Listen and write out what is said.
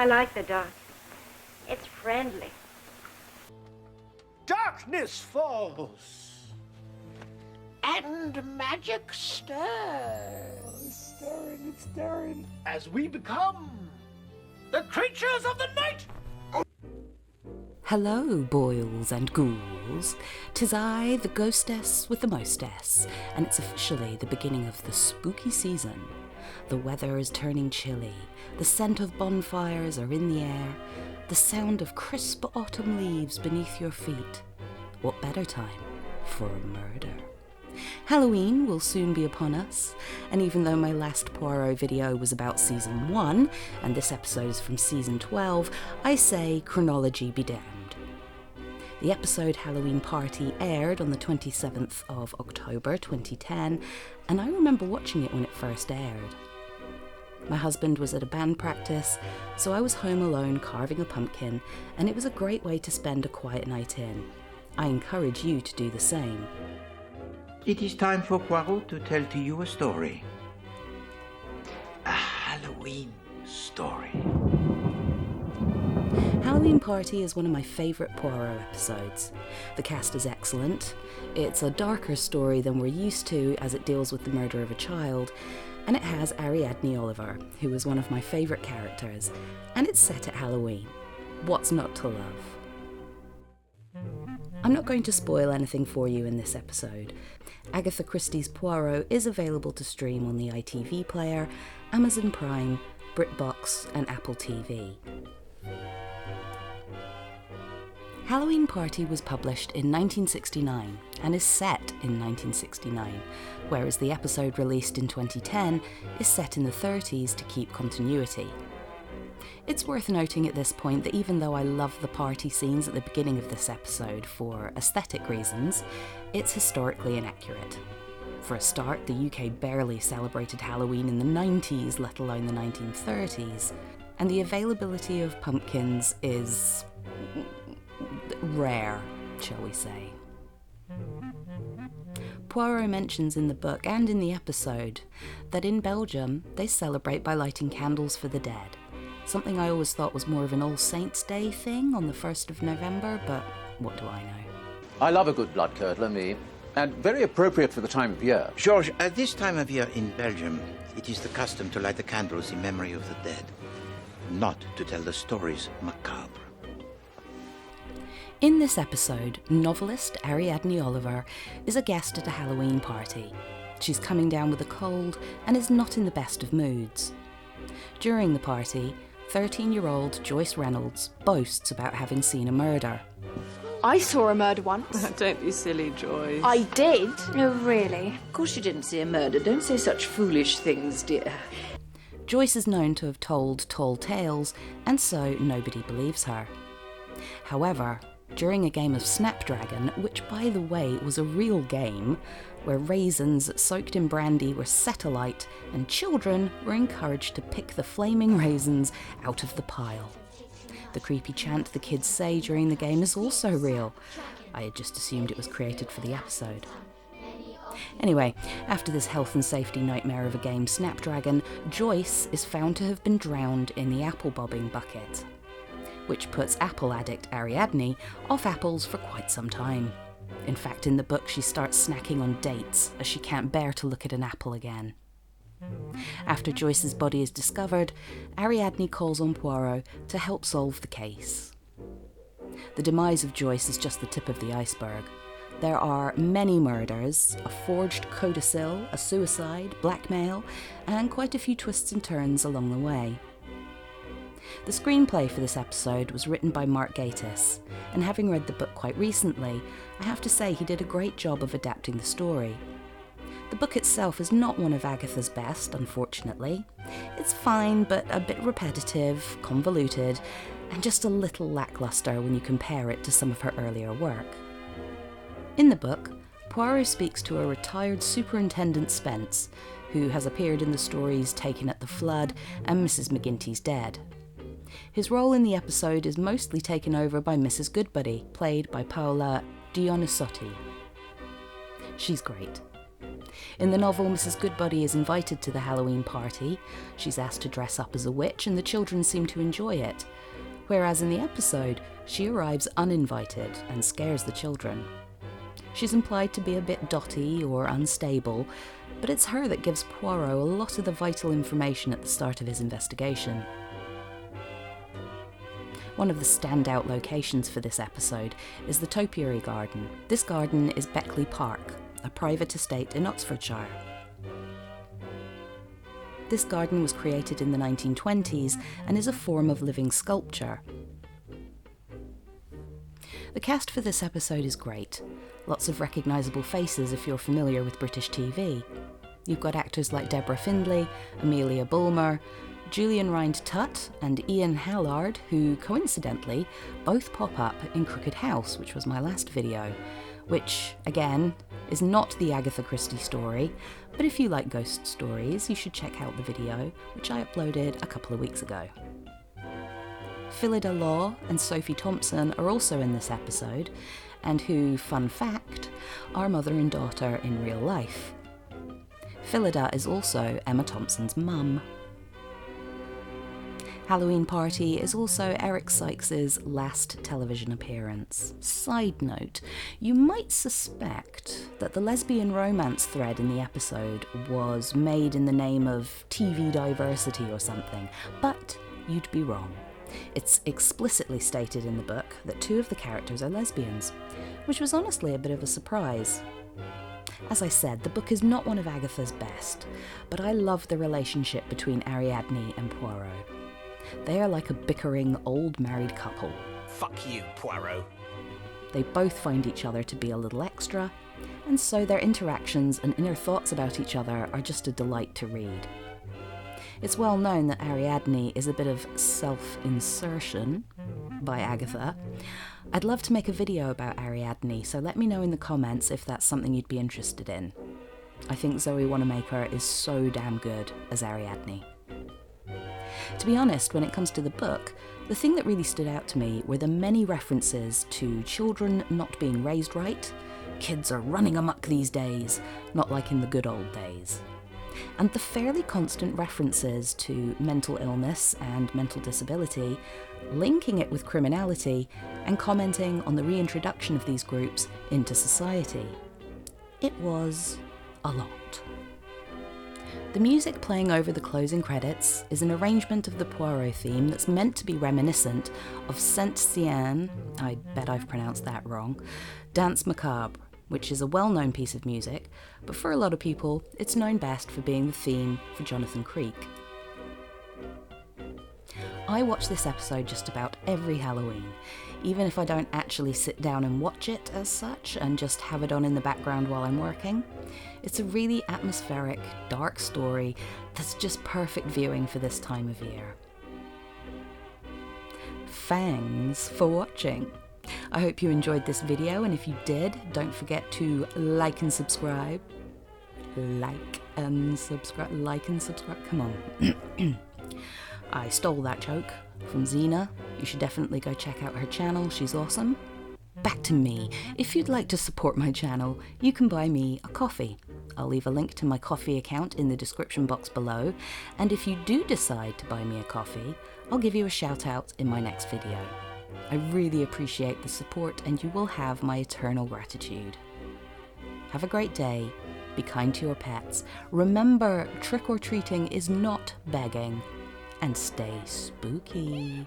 I like the dark. It's friendly. Darkness falls, and magic stirs. It's stirring. As we become the creatures of the night. Hello, boils and ghouls. 'Tis I, the ghostess with the mostess, and it's officially the beginning of the spooky season. The weather is turning chilly, the scent of bonfires are in the air, the sound of crisp autumn leaves beneath your feet. What better time for a murder? Halloween will soon be upon us, and even though my last Poirot video was about season 1, and this episode is from season 12, I say chronology be damned. The episode Halloween Party aired on the 27th of October 2010, and I remember watching it when it first aired. My husband was at a band practice, so I was home alone carving a pumpkin, and it was a great way to spend a quiet night in. I encourage you to do the same. It is time for Poirot to tell to you a story. A Halloween story. Halloween Party is one of my favourite Poirot episodes. The cast is excellent. It's a darker story than we're used to as it deals with the murder of a child, and it has Ariadne Oliver, who is one of my favourite characters, and it's set at Halloween. What's not to love? I'm not going to spoil anything for you in this episode. Agatha Christie's Poirot is available to stream on the ITV Player, Amazon Prime, BritBox and Apple TV. Halloween Party was published in 1969 and is set in 1969, whereas the episode released in 2010 is set in the 30s to keep continuity. It's worth noting at this point that even though I love the party scenes at the beginning of this episode for aesthetic reasons, it's historically inaccurate. For a start, the UK barely celebrated Halloween in the 90s, let alone the 1930s, and the availability of pumpkins is rare, shall we say. Poirot mentions in the book and in the episode that in Belgium they celebrate by lighting candles for the dead, something I always thought was more of an All Saints' Day thing on the 1st of November, but what do I know? I love a good blood curdler, me, and very appropriate for the time of year. Georges, at this time of year in Belgium, it is the custom to light the candles in memory of the dead, not to tell the stories macabre. In this episode, novelist Ariadne Oliver is a guest at a Halloween party. She's coming down with a cold and is not in the best of moods. During the party, 13-year-old Joyce Reynolds boasts about having seen a murder. I saw a murder once. Don't be silly, Joyce. I did? Oh, really? Of course you didn't see a murder. Don't say such foolish things, dear. Joyce is known to have told tall tales, and so nobody believes her. However, during a game of Snapdragon, which by the way was a real game, where raisins soaked in brandy were set alight and children were encouraged to pick the flaming raisins out of the pile. The creepy chant the kids say during the game is also real. I had just assumed it was created for the episode. Anyway, after this health and safety nightmare of a game Snapdragon, Joyce is found to have been drowned in the apple bobbing bucket, which puts apple addict Ariadne off apples for quite some time. In fact, in the book she starts snacking on dates as she can't bear to look at an apple again. After Joyce's body is discovered, Ariadne calls on Poirot to help solve the case. The demise of Joyce is just the tip of the iceberg. There are many murders, a forged codicil, a suicide, blackmail, and quite a few twists and turns along the way. The screenplay for this episode was written by Mark Gatiss, and having read the book quite recently, I have to say he did a great job of adapting the story. The book itself is not one of Agatha's best, unfortunately. It's fine, but a bit repetitive, convoluted, and just a little lacklustre when you compare it to some of her earlier work. In the book, Poirot speaks to a retired Superintendent Spence, who has appeared in the stories Taken at the Flood and Mrs. McGinty's Dead. His role in the episode is mostly taken over by Mrs. Goodbody, played by Paola Dionisotti. She's great. In the novel, Mrs. Goodbody is invited to the Halloween party. She's asked to dress up as a witch, and the children seem to enjoy it. Whereas in the episode, she arrives uninvited and scares the children. She's implied to be a bit dotty or unstable, but it's her that gives Poirot a lot of the vital information at the start of his investigation. One of the standout locations for this episode is the Topiary Garden. This garden is Beckley Park, a private estate in Oxfordshire. This garden was created in the 1920s and is a form of living sculpture. The cast for this episode is great. Lots of recognisable faces if you're familiar with British TV. You've got actors like Deborah Findlay, Amelia Bulmer, Julian Rind-Tutt and Ian Hallard, who coincidentally both pop up in Crooked House, which was my last video, which, again, is not the Agatha Christie story, but if you like ghost stories, you should check out the video, which I uploaded a couple of weeks ago. Phyllida Law and Sophie Thompson are also in this episode, and who, fun fact, are mother and daughter in real life. Phyllida is also Emma Thompson's mum. Hallowe'en Party is also Eric Sykes' last television appearance. Side note, you might suspect that the lesbian romance thread in the episode was made in the name of TV diversity or something, but you'd be wrong. It's explicitly stated in the book that 2 of the characters are lesbians, which was honestly a bit of a surprise. As I said, the book is not one of Agatha's best, but I love the relationship between Ariadne and Poirot. They are like a bickering old married couple. Fuck you, Poirot. They both find each other to be a little extra, and so their interactions and inner thoughts about each other are just a delight to read. It's well known that Ariadne is a bit of self-insertion by Agatha. I'd love to make a video about Ariadne, so let me know in the comments if that's something you'd be interested in. I think Zoe Wanamaker is so damn good as Ariadne. To be honest, when it comes to the book, the thing that really stood out to me were the many references to children not being raised right. Kids are running amok these days, not like in the good old days. And the fairly constant references to mental illness and mental disability, linking it with criminality, and commenting on the reintroduction of these groups into society. It was a lot. The music playing over the closing credits is an arrangement of the Poirot theme that's meant to be reminiscent of Saint-Cyr, I bet I've pronounced that wrong, Dance Macabre, which is a well-known piece of music, but for a lot of people, it's known best for being the theme for Jonathan Creek. I watch this episode just about every Halloween, even if I don't actually sit down and watch it as such and just have it on in the background while I'm working. It's a really atmospheric, dark story that's just perfect viewing for this time of year. Thanks for watching. I hope you enjoyed this video, and if you did, don't forget to like and subscribe. Like and subscribe, come on. I stole that joke from Xena. You should definitely go check out her channel, she's awesome. Back to me. If you'd like to support my channel, you can buy me a coffee. I'll leave a link to my coffee account in the description box below, and if you do decide to buy me a coffee, I'll give you a shout out in my next video. I really appreciate the support, and you will have my eternal gratitude. Have a great day, be kind to your pets, remember trick-or-treating is not begging, and stay spooky.